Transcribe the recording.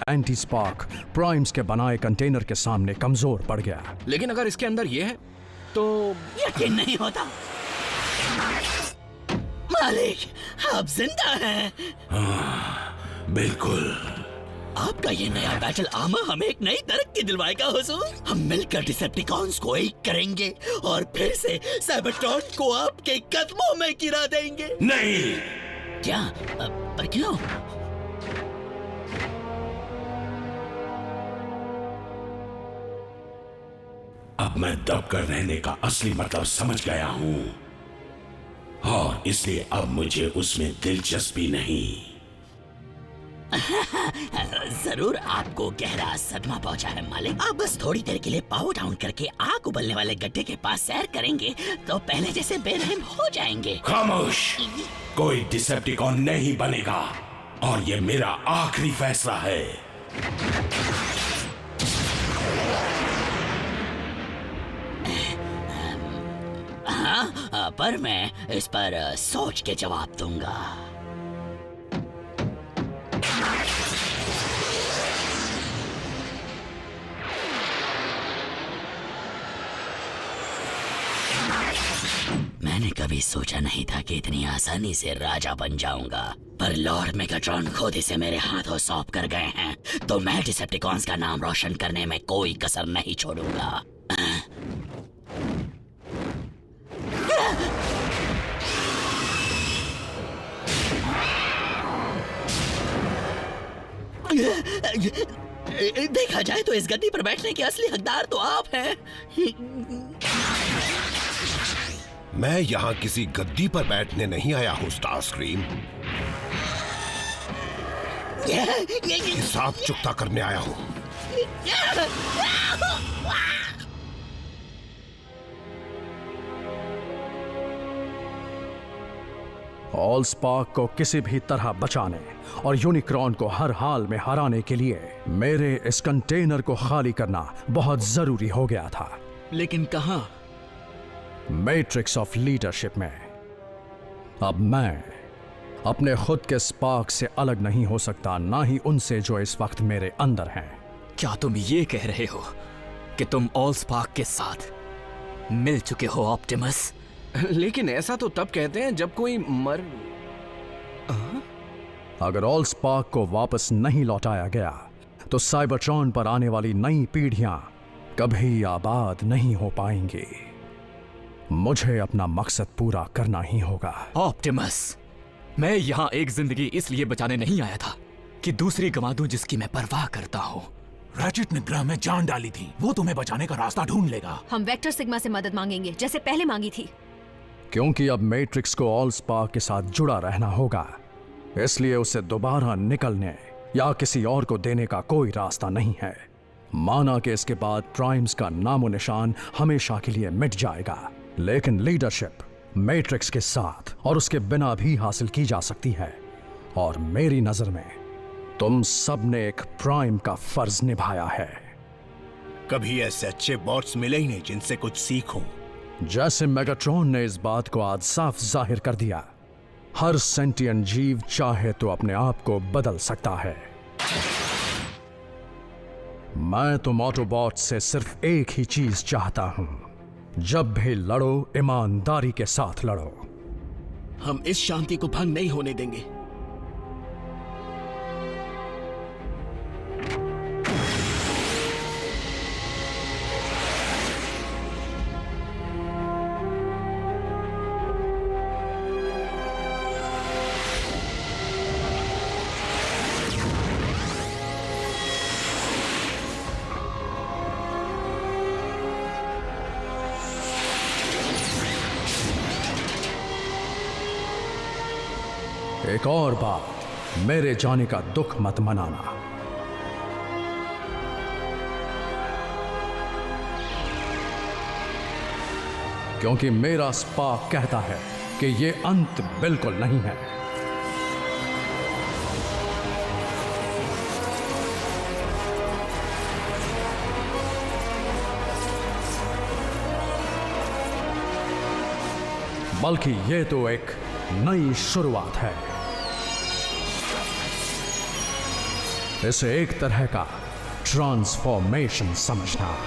Anti spark primes के बनाए container के सामने कमजोर पड़ गया। लेकिन अगर इसके अंदर ये है तो यकीन नहीं होता। मालिक, आप जिंदा हैं। बिल्कुल। आपका ये नया बैटल आर्मर हमें एक नई तरक्की दिलवाएगा हुजूर। हम मिलकर डिसेप्टिकॉन्स को एक करेंगे और फिर से साइबरट्रॉन को आपके कदमों में गिरा देंगे। नहीं। क्या? पर क्यों? अब मैं दबकर रहने का असली मतलब समझ गया हूं और इसलिए अब मुझे उसमें दिलचस्पी नहीं। जरूर आपको गहरा सदमा पहुंचा है मालिक। आप बस थोड़ी देर के लिए पावर डाउन करके आग उबलने वाले गड्ढे के पास सैर करेंगे तो पहले जैसे बेरहम हो जाएंगे। खामोश। कोई डिसेप्टिकॉन नहीं बनेगा और ये मेरा आखिरी फैसला है। हाँ, पर मैं इस पर सोच के जवाब दूंगा। मैंने कभी सोचा नहीं था कि इतनी आसानी से राजा बन जाऊंगा, पर लॉर्ड मेगाट्रॉन खुद इसे मेरे हाथों सौंप कर गए हैं, तो मैं डिसेप्टिकॉन्स का नाम रोशन करने में कोई कसर नहीं छोड़ूंगा। देखा जाए तो इस गद्दी पर बैठने के असली हकदार तो आप हैं। मैं यहाँ किसी गद्दी पर बैठने नहीं आया हूँ स्टारस्क्रीम। हिसाब चुकता करने आया हूँ। ऑल स्पार्क को किसी भी तरह बचाने और यूनिक्रॉन को हर हाल में हराने के लिए मेरे इस कंटेनर को खाली करना बहुत जरूरी हो गया था। लेकिन कहां? मैट्रिक्स ऑफ लीडरशिप में। अब मैं अपने खुद के स्पार्क से अलग नहीं हो सकता, ना ही उनसे जो इस वक्त मेरे अंदर हैं। क्या तुम ये कह रहे हो कि तुम ऑल स्पार्क के साथ मिल चुके हो ऑप्टिमस? लेकिन ऐसा तो तब कहते हैं जब कोई मर। अगर ऑल स्पार्क को वापस नहीं लौटाया गया तो साइबरट्रॉन पर आने वाली नई पीढ़ियां कभी आबाद नहीं हो पाएंगी। मुझे अपना मकसद पूरा करना ही होगा। ऑप्टिमस, मैं यहाँ एक जिंदगी इसलिए बचाने नहीं आया था कि दूसरी गंवा दूं जिसकी मैं परवाह करता हूँ। रैचेट ने ग्रह में जान डाली थी, वो तुम्हें बचाने का रास्ता ढूंढ लेगा। हम वेक्टर सिग्मा से मदद मांगेंगे जैसे पहले मांगी थी। क्योंकि अब मैट्रिक्स को ऑल स्पार्क के साथ जुड़ा रहना होगा, इसलिए उसे दोबारा निकलने या किसी और को देने का कोई रास्ता नहीं है। माना कि इसके बाद प्राइम्स का नामो निशान हमेशा के लिए मिट जाएगा, लेकिन लीडरशिप मैट्रिक्स के साथ और उसके बिना भी हासिल की जा सकती है। और मेरी नजर में तुम सब ने एक प्राइम का फर्ज निभाया है। कभी ऐसे अच्छे बॉट्स मिले ही नहीं जिनसे कुछ सीखूं। जैसे मेगाट्रॉन ने इस बात को आज साफ जाहिर कर दिया, हर सेंटिएंट जीव चाहे तो अपने आप को बदल सकता है। मैं तुम ऑटोबॉट से सिर्फ एक ही चीज चाहता हूं, जब भी लड़ो ईमानदारी के साथ लड़ो। हम इस शांति को भंग नहीं होने देंगे। एक और बात, मेरे जाने का दुख मत मनाना। क्योंकि मेरा स्पार्क कहता है कि यह अंत बिल्कुल नहीं है। बल्कि यह तो एक नई शुरुआत है। इसे एक तरह का ट्रांसफॉर्मेशन समझना।